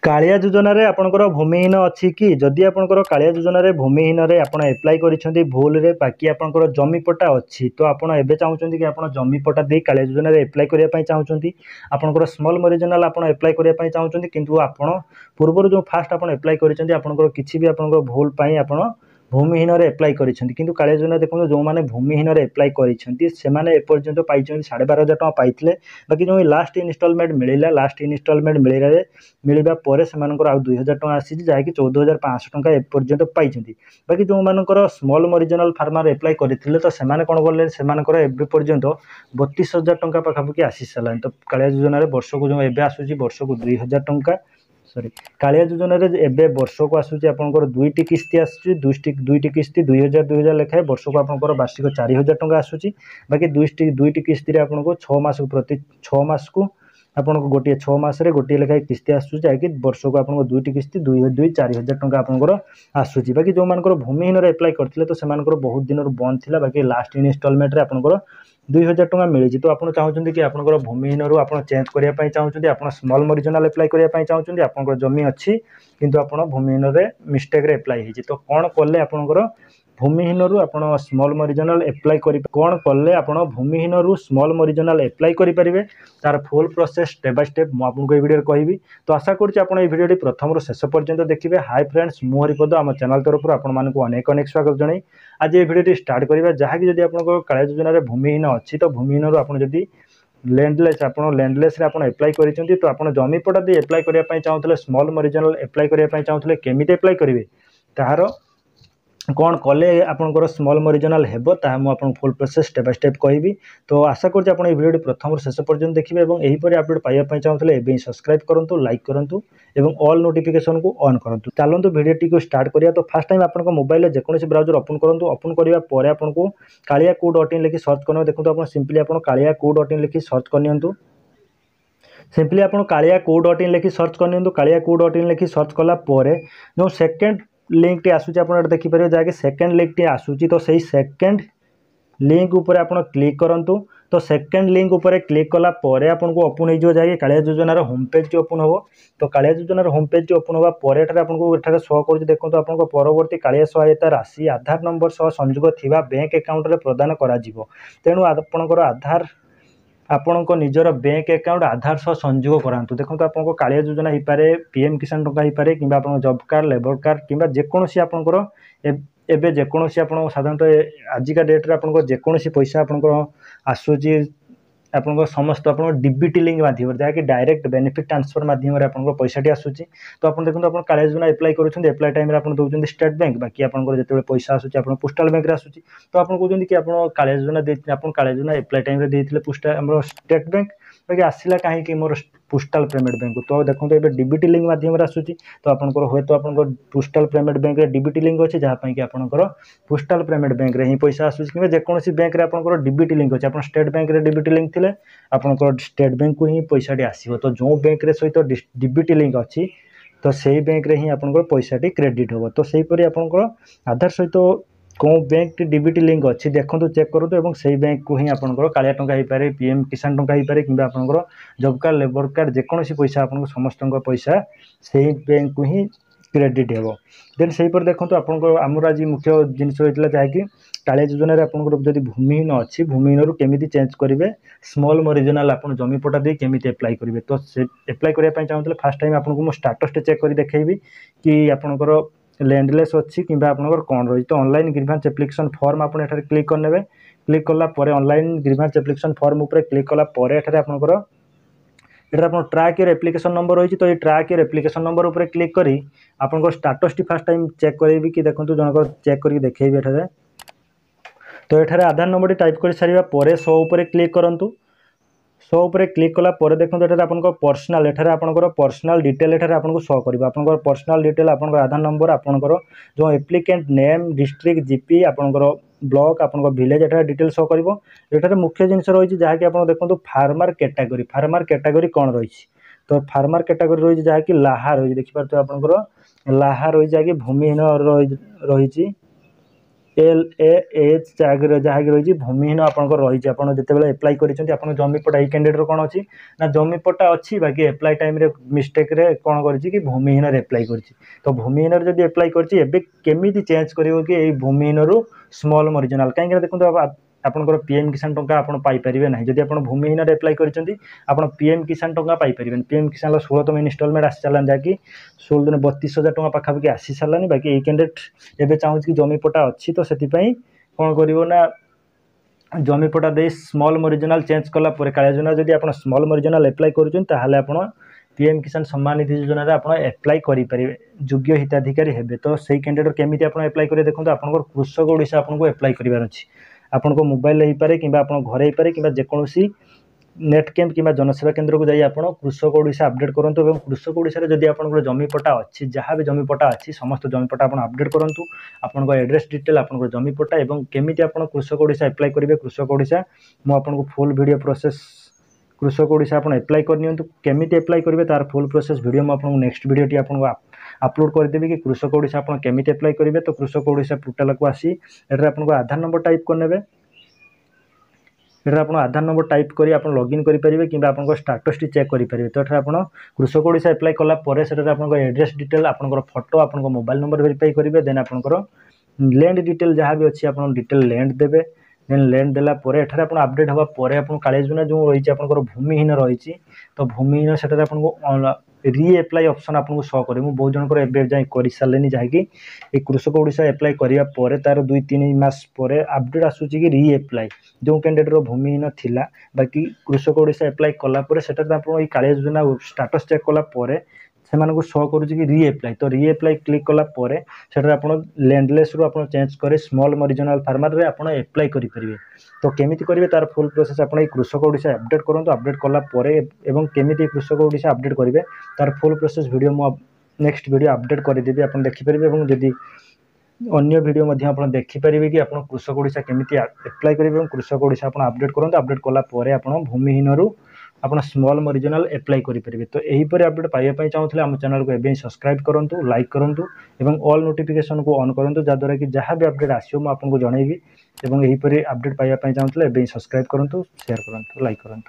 कालिया योजना रे आपणकर भूमिहीन अच्छी कि जदि आपणकर कालिया योजना रे भूमिहीन रे आपण एप्लाय करिसेंती भूल रे बाकी आपणकर जमी पट्टा अच्छी तो आपण एबे चाहउछंती कि आपण जमी पट्टा दे कालिया योजना रे एप्लाय करिया पई चाहउछंती आपणकर स्मॉल मरीजनल आपण एप्लाय करिया पई चाहउछंती किंतु आपण पूर्व जो फास्ट आपण एप्लाय करिसेंती आपणकर किछि भी आपणकर भूल पई आपण भूमिहीन रे एप्लाय करिसेंती किंतु कालिया योजना देखो जो माने भूमिहीन रे एप्लाय करिसेंती से माने एपर्यंत पाइछंती 12,500 टका पाइथिले बाकी जो लास्ट इनस्टॉलमेंट मिलिला लास्ट इनस्टॉलमेंट मिलिला मिलवा पर से आउ 2,000 टका आसी जहाँकि 14,500 टका एपर्यंत पाइछंती बाकी जो मानकर स्मॉल मरीजनल फार्मर एप्लाय करथिले तो सेमाने कोन बोलले सेमानकर एबे पर्यंत 32,000 टका पाखापाखि आसी सारा तो कालिया योजना रे वर्ष को जो एबे आसुची वर्ष को 2,000 टका सॉरी कालिया योजना रे एबे वर्ष को आसुची आपनकर दुईटी किस्ती आसुची दुईटी किस्ती 2,000 लेखाए वर्ष को आपनकर वार्षिक 4,000 टका आसुची बाकी दुईटी किस्ती रे आपनको 6 मास प्रति 6 मास को आपको गोटे 6 मास गोटे लेखाएं किस्ती आसूँ वर्ष को आपको दुईटी किस्ती 4,000 टका आपंकर आसूँ बाकी जो मान भूमिहीन एप्लाय करते तो से बहुत दिन बंद थी बाकी लास्ट इनस्टॉलमेंट रे आपंकर 2,000 टका मिली तो आप चाहते कि आपंकर भूमिहीन रू आप चेंज करने चाहते आप स्मॉल मरीजनल एप्लाय करने चाहते आप जमी अच्छी किंतु आप भूमिहीन मिस्टेक एप्लाय होती तो कौन कले आपंकर भूमिहीन रू आप स्मॉल मरीजनल एप्लाय कर कौन कले आप भूमिहीन रू स्मॉल मरीजनल एप्लाय करेंगे तार full process step by step मुझे ये वीडियो कहि तो आशा करुँच भिडियो प्रथम शेष पर्यंत देखिए। हाय फ्रेंड्स मु हरिपद आम चैनल तरफ आपको अनेक अनेक स्वागत जन आज ये भिडियो स्टार्ट करवा जहाँकि जब आप कालिया योजना भूमिहीन अच्छी तो भूमिहीन रू आप लैंडलेस आप लैंडलेस रे आप एप्लाय करिसेंती तो आप जमी पट्टा दे एप्लाय करने चाहूले स्मॉल मरीजनल एप्लाय करने चाहूले केमिति एप्लाय करेंगे तार कौन कले आपंकर स्मॉल मरीजनल हेबो ता मु आपन full process step by step कहि तो आशा कर भिडियो प्रथम शेष पर्यंत देखिए और यहीपर अपडेट पाइबा चाहूले एवं सब्सक्राइब करूँ लाइक करूँ और ऑल नोटिफिकेशन को ऑन करूँ चलतु भिडियो को स्टार्ट करिया तो फर्स्ट टाइम आपन मोबाइल जेकोसी ब्राउजर ओपन करूँ ओपन करने आपको kaaliya.co.in लिखि सर्च करने देखो आप सिंपली आप kaaliya.co.in लिखि सर्च करनी सिंपली आप kaaliya.co.in लिखि सर्च करनी kaaliya.co.in लिखि सर्च कला जो सेकेंड लिंक टी आसूची आप देखिपारे जहाँकि सेकेंड लिंक टी आसूची तो सही सेकेंड लिंक उपर आप क्लिक करंतु तो सेकेंड लिंक उपर क्लिक कला परे आपको ओपन हो जाए कालिया योजनार होम पेज टी ओपन हो तो कालिया योजनार होम पेज टी ओपन होगा पर आपको एठारे शो कर देखो आपको परवर्ती कालिया सहायता राशि आधार नंबर सह संयोग थिबा बैंक अकाउंट रे प्रदान करा जिवो तेणु आपनकर आधार आपण निजर बैंक अकाउंट आधार सह संयोग करातु देखो आपको कालिया योजना हो पारे पीएम किसान टका हो पारे कि जॉब कार्ड लेबर कार्ड कि जेकोसी आपंकर एबे जेकोसी आप साधारणतः आजिका डेट्रे आप जेकोसी पैसा आपंकर आसूची आप समस्त आप डीबीटी लिंक माध्यम जहाँकि डायरेक्ट बेनिफिट ट्रांसफर माध्यम आप पैसाटी आसूची तो आप देखो आप कालिया योजना एप्लाय करुँच एप्लाय टाइम आप दौरान स्टेट बैंक बाकी आपंकर जो पैसा आसूची आप पोस्टाल बैंक रे आसूची तो आप कहते कि आप कालिया योजना कालिया योजना एप्लाय टाइम देते पोस्टाल स्टेट बैंक बाकी आसला कहीं मोर पोस्टाल पेमेंट बैंक तो देखो ये डीबीटी लिंक माध्यम आसूची तो आपंकर हे तो आप पोस्टाल पेमेंट बैंक रे डीबीटी लिंक अच्छे जहाँपाई कि आपंकर पोस्टाल पेमेंट बैंक रे ही पैसा आसूची कि जेकोसी बैंक रे आपंकर डीबीटी लिंक अच्छे आप स्टेट बैंक रे डीबीटी लिंक थिले आपंकर स्टेट बैंक को ही पैसाटी आसीबो तो जो बैंक रे सहित डीबीटी लिंक अच्छी तो सही बैंक रे ही आपंकर पैसाटी क्रेडिट होबो तो सेहीपरि आपंकर आधार सहित कौन बैंक डीबीटी लिंक अच्छी देखो चेक करूँ और सही बैंक को ही आपंकर कालिया टंका हो पारे पीएम किसान टंका हो पारे कि आपंकर जॉब कार्ड लेबर कार्ड जेकोसी पैसा आप समस्त पैसा सही बैंक को ही क्रेडिट हो देन से देखो आपंकर आमर आज मुख्य जिनस होता जहाँकि कालिया योजना आपंकर जब भूमिहीन अच्छी भूमिहीन केमी चेंज करेंगे स्मॉल मरीजनल आप जमी पट्टा दे केमी एप्लाय करेंगे तो से एप्लाय करने चाहूँगे फर्स्ट टाइम आपको मुझे स्टाटस चेक कर देखी कि आपंकर लैंडलेस अच्छी कि आपंकर कौन रही तो ऑनलाइन ग्रीवेंस एप्लिकेशन फॉर्म आप क्लिक करने क्लिक कला ऑनलाइन ग्रीवेंस एप्लिकेशन फॉर्म उपर क्लिक कला आपंकर ये आप ट्रैक योर एप्लिकेशन नंबर रही तो ये ट्रैक योर एप्लिकेशन नंबर उपर क्लिक करी आपन स्टाटस टी फर्स्ट टाइम चेक करेंगे कि देखो जनक चेक करके देखेबी एठारे तो ये आधार नंबर टाइप कर सारा पर शो उपर क्लिक करूँ शो उपर क्लिक कला देखो ये आप पर्सनाल एठारे आपंकर पर्सनाल डिटेल एठारे आपको शो कर आपंकर पर्सनाल डिटेल आपंकर आधार नंबर आपंकर जो एप्लिकेंट नेम डिस्ट्रिक्ट जीपी आपंकर ब्लॉक आपंकर विलेज एठारे डिटेल शो कर मुख्य जिनस रही जहाँकि आप देखो फार्मर कैटेगरी कौन रही तो फार्मर कैटेगरी रही जहाँकि लाहा रही देखिए आपंकर लाहा रही जहाँकि भूमिहीन रही LAH आगे जहाँकि रही भूमिहीन आपंकर रही आप जिते एप्लाई कर जमीपटा ये कैंडिडेट कौन अच्छी ना जमीपटा अच्छी बाकी एप्लाई टाइम रे मिस्टेक रे कौन कर भूमिहीन एप्लाई कर तो भूमिहीन जब एप्लाई करमी चेंज कर कि भूमिहीन रु स्मॉल मरिजिनाल कहीं देखो आपंकर पीएम किसान टंका आप पाइपर ना जब आप भूमिहीन एप्लाई कर पीएम किसान टंका पाइपर पीएम किसान 16तम इनस्टलमेंट आसी सारा जहाँकि 16 दिन 32,000 टंका पाखापाखि आसी सारानी बाकी ये कैंडिडेट एवं चाहूँ कि जमीपटा अच्छी तो से कौन करना जमीपटा दे स्मॉल मरिजिनाल चेंज कलापर कालिया योजना जब आप स्मॉल मरिजिनाल एप्लाई कर पीएम किसान सम्मान निधि योजना आप एप्लाई करेंगे योग्य हिताधिकारी हेबे तो सही कैंडिडेट केमी आप एप्लाई करेंगे देखो आप कृषक ओडिशा आपको एप्लाई करार अच्छी आपन को मोबाइल हो पारे कि घरे हो पारे कि जेकोसी नेट कैंप कि जनसेवा केन्द्र को जाई आपन कृषक ओडिशा अपडेट करंतु एवं कृषक ओडिशा जदि आपन जमीपटा अच्छी जहाँ भी जमीपटा अच्छी समस्त जमीपटा आप अपडेट करंतु आपन एड्रेस डिटेल आपन जमीपटा एवं केमिति आपन कृषक ओडिशा एप्लाई करेंगे कृषक ओडिशा मु आपन फुल वीडियो प्रोसेस कृषक ओडिशा आप एप्लाई करनी केमिति एप्लाई करेंगे तार फुल प्रोसेस वीडियो मुझे नेक्स्ट वीडियो टी आपको अपलोड करदेवी कि कृषक ओडिशा आप केमिति एप्लाई करेंगे तो कृषक ओडिशा पोर्टाल को आसी एटा आपन आधार नंबर टाइप करने आप आधार नंबर टाइप कर आप लॉगिन करेंगे कि आप स्टाटस टी चेक करेंगे तो ये आप कृषक ओडिशा एप्लाई कलापर से एड्रेस डिटेल आप फोटो आप मोबाइल नंबर वेरीफाई करेंगे देन आप लैंड डिटेल जहाँ भी अच्छी आप डिटेल लैंड देवे देन लैंड देला एठार आप अपडेट हवा कालिया योजना जो रही आप भूमिहीन रही तो भूमिहीन से री एप्लाई ऑप्शन आपको शो करे मुझे बहुत जनकर एवं जाए कर सारे जहाँकि कृषक ओडिशा एप्लाई करापर तार 2-3 मास अपडेट आसूँ कि री एप्लाई जो कैंडिडेट भूमिहीन थिला बाकी कृषक ओडिशा एप्लाई कलापर से कालिया योजना स्टाटस चेक कलापर से शो करुच्च कि री एप्लाई तो री एप्लाई क्लिक कलापर से लैंडलेस रू आप चेंज करे स्मॉल मरिजिनाल फार्मर रे आप एप्लाई करेंगे तो केमिति करेंगे तार फुल प्रोसेस आप कृषक ओडिशा अपडेट करूँ अपडेट कलापर एवं केमिति कृषक ओडिशा अपडेट करेंगे तार फुल प्रोसेस वीडियो मु नेक्स्ट वीडियो अपडेट करदेवी आप देखिपारे और जदि अन्य वीडियो आप देखिपारे कि आप कृषक ओडिशा केमिति एप्लाई करेंगे कृषक ओडिशा आप अपडेट करूँ अपडेट कलापर आप भूमिहीन रु आप स्मॉल मरिजिनाल एप्लाई करेंगे तो यहीपर अपडेट पाइबा चाहूँगे आम चैनल को एवं सब्सक्राइब करूँ लाइक करूँ और ऑल नोटिफिकेशन को ऑन करूँ जहाँद्वारा कि जहाँ भी अपडेट आसो मुझे जनइबी और यहीपर अपडेट पाइबा चाहूँगे एवं सब्सक्राइब करूँ शेयर करूँ लाइक करूँ।